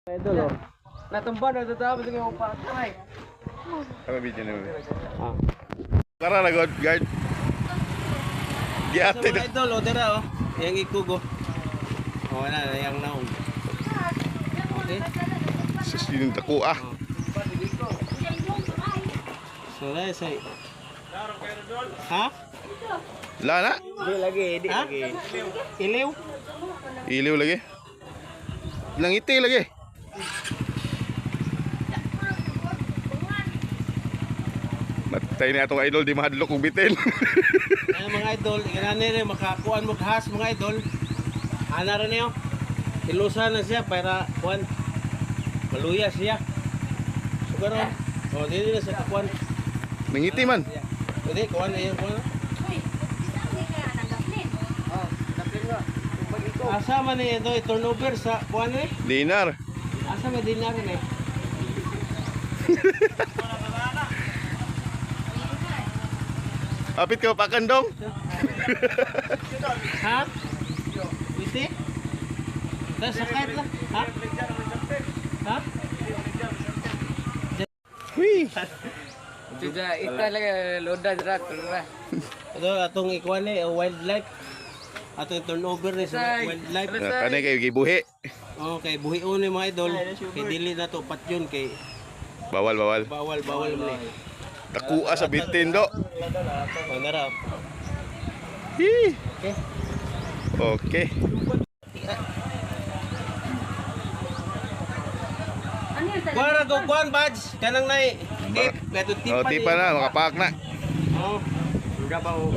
Idol oh. Natumba na tatapos ng patay. Kami video na mo. Tara na god guard. Giate Mga idol oh, dira oh. Yang ikugo. Oh na yang naong. Okay. Susin dako ah. So say. Ha? La na. Di lagi. Iliw. Iliw lagi. Langiti lagi. Matay na atong idol di mahadlok og bitin. Ay mga idol, inani rin makakuan mo kahas mga idol. Ana rin niyo. Ilusa na siya para kuan maluya siya. Siguro. Oh, dili na sa kuan. Nangiti man. Pwede kuan na yung kuan. Asa man ni ito turnover sa kuan ni? Dinar. Asa man dinar ni? Apit ka pakan dong. Ha? Pwede? Dahil sakit lang. Ha? Ha? Hui. Tidak, ita lagi loda jerat lah. Ito atong ikuan ni wildlife. Atong turnover ni sa wildlife. Kanay kay gibuhi. Okay, buhion ni mga idol. Kay dili na to patyon kay Bawal. bawal mo ni. Dakua sa bitin do. Pangarap. Hi. Okay. Okay. Para go kuan badge kanang nay tip, gato tip Oh, pa. tipa na makapak na. Oh. Uga pa oh.